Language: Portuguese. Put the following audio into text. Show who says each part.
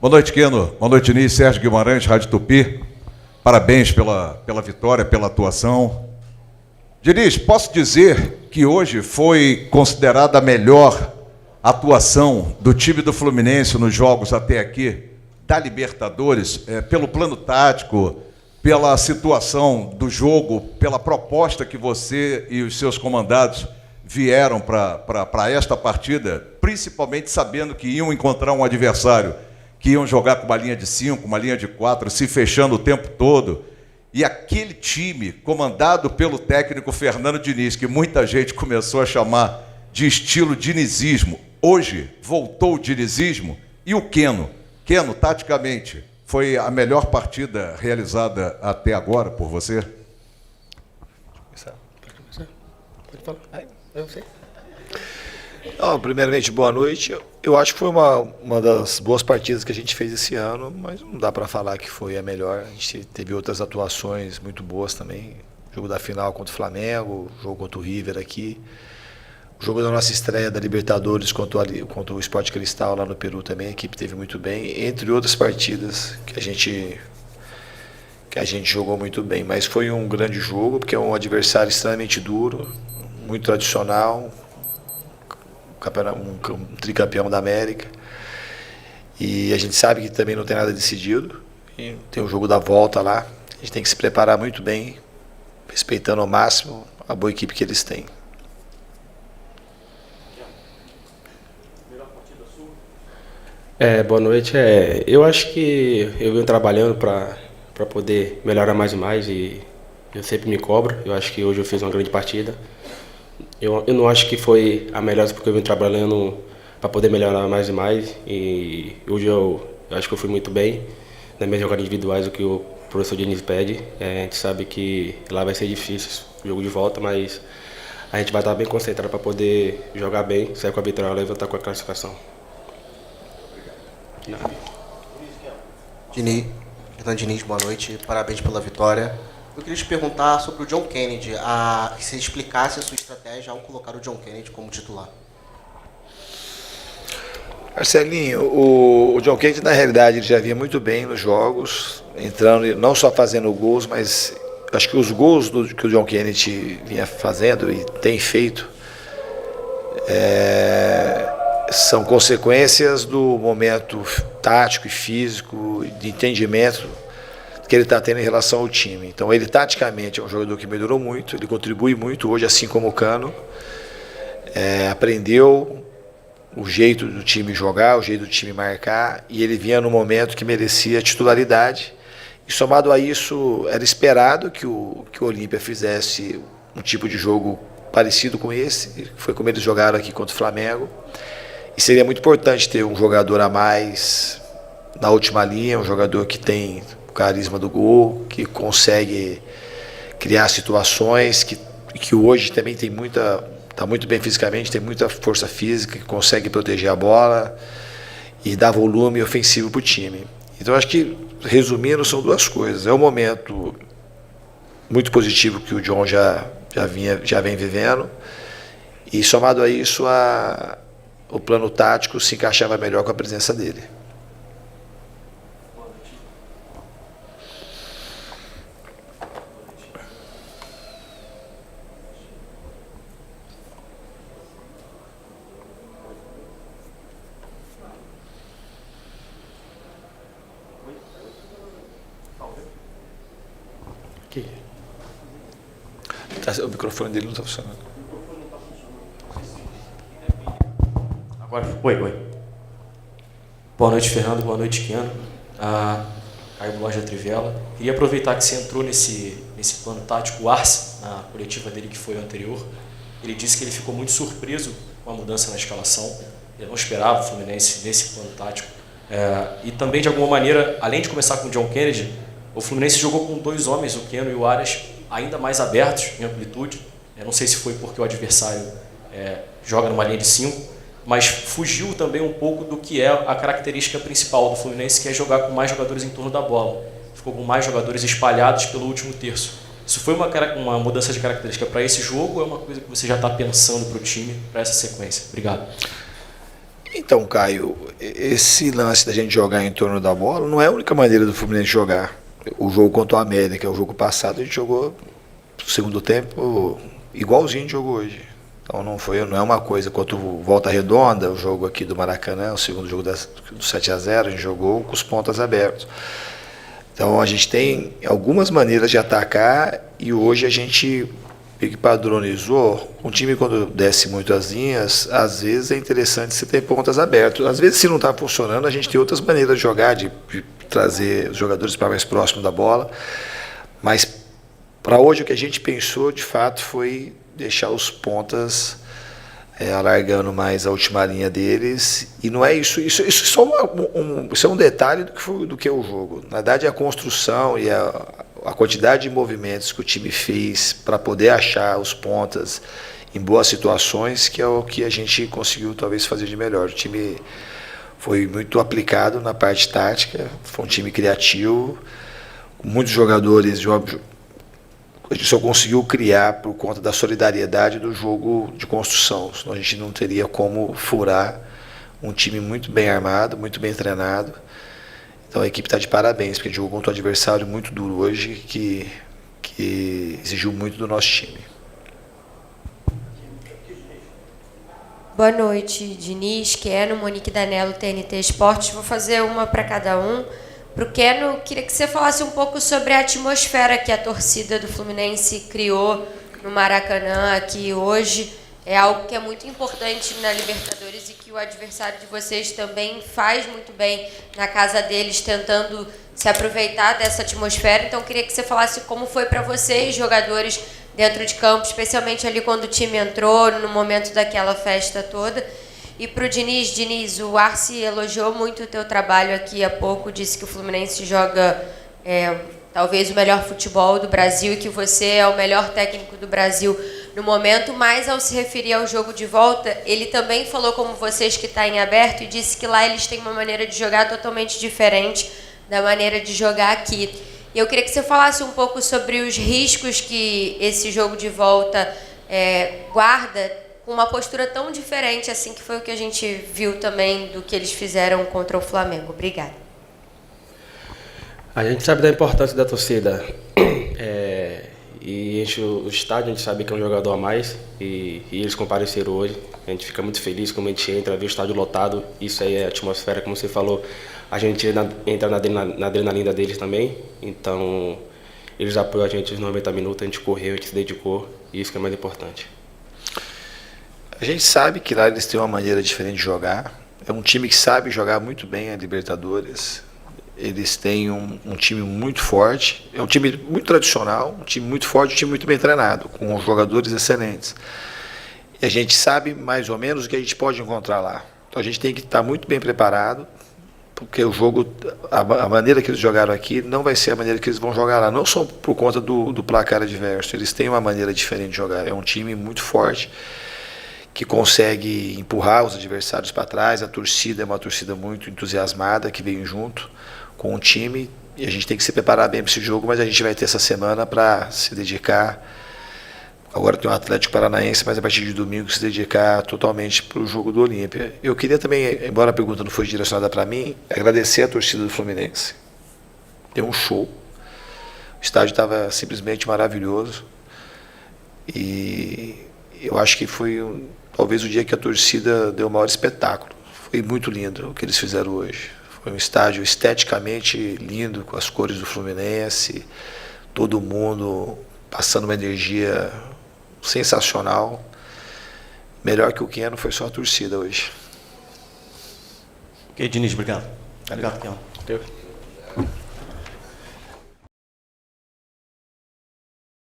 Speaker 1: Boa noite, Keno. Boa noite, Diniz. Sérgio Guimarães, Rádio Tupi. Parabéns pela vitória, pela atuação. Diniz, posso dizer que hoje foi considerada a melhor atuação do time do Fluminense nos jogos até aqui da Libertadores, pelo plano tático, pela situação do jogo, pela proposta que você e os seus comandados vieram para esta partida, principalmente sabendo que iam encontrar um adversário que iam jogar com uma linha de 5, uma linha de 4, se fechando o tempo todo. E aquele time, comandado pelo técnico Fernando Diniz, que muita gente começou a chamar de estilo dinizismo, hoje voltou o dinizismo. E o Keno? Keno, taticamente, foi a melhor partida realizada até agora por você?
Speaker 2: Pode falar. Eu sei.
Speaker 3: Primeiramente, boa noite. Eu acho que foi uma das boas partidas que a gente fez esse ano, mas não dá para falar que foi a melhor. A gente teve outras atuações muito boas também. Jogo da final contra o Flamengo, jogo contra o River aqui. O jogo da nossa estreia da Libertadores contra o Sport Cristal lá no Peru também, a equipe teve muito bem, entre outras partidas que a gente jogou muito bem. Mas foi um grande jogo, porque é um adversário extremamente duro, muito tradicional, um tricampeão da América. E a gente sabe que também não tem nada decidido. E tem o jogo da volta lá. A gente tem que se preparar muito bem, respeitando ao máximo a boa equipe que eles têm.
Speaker 2: Boa noite. Eu acho que eu venho trabalhando para poder melhorar mais e mais, e eu sempre me cobro. Eu acho que hoje eu fiz uma grande partida. Eu não acho que foi a melhor, porque eu venho trabalhando para poder melhorar mais e mais. E hoje eu acho que eu fui muito bem nas minhas jogadas individuais, o que o professor Diniz pede. A gente sabe que lá vai ser difícil o jogo de volta, mas a gente vai estar bem concentrado para poder jogar bem, sair com a vitória e voltar com a classificação.
Speaker 4: Fernando Diniz, boa noite, parabéns pela vitória. Eu queria te perguntar sobre o John Kennedy, que você explicasse a sua estratégia ao colocar o John Kennedy como titular.
Speaker 3: Marcelinho, o John Kennedy, na realidade, ele já vinha muito bem nos jogos, entrando, não só fazendo gols, mas acho que os gols que o John Kennedy vinha fazendo e tem feito são consequências do momento tático e físico, de entendimento que ele está tendo em relação ao time. Então, ele taticamente é um jogador que melhorou muito, ele contribui muito hoje, assim como o Cano. Aprendeu o jeito do time jogar, o jeito do time marcar, e ele vinha no momento que merecia titularidade. E somado a isso, era esperado que o Olímpia fizesse um tipo de jogo parecido com esse, foi como eles jogaram aqui contra o Flamengo. E seria muito importante ter um jogador a mais na última linha, um jogador que tem o carisma do gol, que consegue criar situações, que hoje também está muito bem fisicamente, tem muita força física, que consegue proteger a bola e dar volume ofensivo para o time. Então, acho que, resumindo, são duas coisas. É um momento muito positivo que o John já vem vivendo, e somado a isso, o plano tático se encaixava melhor com a presença dele. O microfone dele não está funcionando.
Speaker 5: Agora, oi. Boa noite, Fernando. Boa noite, Keno. Caio Borja Trivela. Queria aproveitar que você entrou nesse plano tático. O Arce, na coletiva dele que foi anterior, ele disse que ele ficou muito surpreso com a mudança na escalação. Ele não esperava o Fluminense nesse plano tático. E também, de alguma maneira, além de começar com o John Kennedy, o Fluminense jogou com dois homens, o Keno e o Arias, ainda mais abertos em amplitude. Não sei se foi porque o adversário joga numa linha de 5, mas fugiu também um pouco do que é a característica principal do Fluminense, que é jogar com mais jogadores em torno da bola. Ficou com mais jogadores espalhados pelo último terço. Isso foi uma mudança de característica para esse jogo ou é uma coisa que você já está pensando para o time, para essa sequência? Obrigado.
Speaker 3: Então, Caio, esse lance da gente jogar em torno da bola não é a única maneira do Fluminense jogar. O jogo contra o América, o jogo passado, a gente jogou no segundo tempo igualzinho a gente jogou hoje. Então não é uma coisa, quanto Volta Redonda, o jogo aqui do Maracanã, o segundo jogo do 7-0, a gente jogou com os pontas abertos. Então a gente tem algumas maneiras de atacar e hoje a gente padronizou. Um time quando desce muito as linhas, às vezes é interessante você ter pontas abertas. Às vezes se não está funcionando, a gente tem outras maneiras de jogar, de trazer os jogadores para mais próximo da bola. Mas para hoje o que a gente pensou de fato foi deixar os pontas alargando mais a última linha deles, e não é isso só isso é um detalhe do que é o jogo. Na verdade, a construção e a quantidade de movimentos que o time fez para poder achar os pontas em boas situações, que é o que a gente conseguiu talvez fazer de melhor. O time foi muito aplicado na parte tática, foi um time criativo, muitos jogadores. A gente só conseguiu criar por conta da solidariedade do jogo de construção, senão a gente não teria como furar um time muito bem armado, muito bem treinado. Então a equipe está de parabéns, porque jogou contra um adversário muito duro hoje, que exigiu muito do nosso time.
Speaker 6: Boa noite, Diniz, Keno, Monique Danello, TNT Esportes. Vou fazer uma para cada um. Para o Keno, queria que você falasse um pouco sobre a atmosfera que a torcida do Fluminense criou no Maracanã aqui hoje. É algo que é muito importante na Libertadores e que o adversário de vocês também faz muito bem na casa deles, tentando se aproveitar dessa atmosfera. Então, queria que você falasse como foi para vocês, jogadores dentro de campo, especialmente ali quando o time entrou, no momento daquela festa toda. E para o Diniz, o Arce elogiou muito o teu trabalho aqui há pouco, disse que o Fluminense joga talvez o melhor futebol do Brasil e que você é o melhor técnico do Brasil no momento, mas ao se referir ao jogo de volta, ele também falou como vocês que está em aberto e disse que lá eles têm uma maneira de jogar totalmente diferente da maneira de jogar aqui. E eu queria que você falasse um pouco sobre os riscos que esse jogo de volta guarda, com uma postura tão diferente assim, que foi o que a gente viu também do que eles fizeram contra o Flamengo. Obrigada.
Speaker 2: A gente sabe da importância da torcida. E enche o estádio, a gente sabe que é um jogador a mais. E eles compareceram hoje. A gente fica muito feliz quando a gente entra, vê o estádio lotado. Isso aí é a atmosfera, como você falou. A gente entra na adrenalina deles também. Então, eles apoiam a gente nos 90 minutos, a gente correu, a gente se dedicou. E isso que é mais importante.
Speaker 3: A gente sabe que lá eles têm uma maneira diferente de jogar. É um time que sabe jogar muito bem a Libertadores. Eles têm um time muito forte. É um time muito tradicional, um time muito forte, um time muito bem treinado, com jogadores excelentes. E a gente sabe mais ou menos o que a gente pode encontrar lá. Então a gente tem que estar muito bem preparado, porque o jogo, a maneira que eles jogaram aqui não vai ser a maneira que eles vão jogar lá. Não só por conta do placar adverso. Eles têm uma maneira diferente de jogar. É um time muito forte, que consegue empurrar os adversários para trás. A torcida é uma torcida muito entusiasmada, que vem junto com o time, e a gente tem que se preparar bem para esse jogo, mas a gente vai ter essa semana para se dedicar. Agora tem o Atlético Paranaense, mas a partir de domingo se dedicar totalmente para o jogo do Olímpia. Eu queria também, embora a pergunta não foi direcionada para mim, agradecer a torcida do Fluminense. Deu um show. O estádio estava simplesmente maravilhoso. E eu acho que foi talvez o dia que a torcida deu o maior espetáculo. Foi muito lindo o que eles fizeram hoje. Foi um estádio esteticamente lindo, com as cores do Fluminense, todo mundo passando uma energia sensacional. Melhor que o Keno foi só a torcida hoje.
Speaker 7: Ok, Diniz, obrigado. Obrigado, Keno.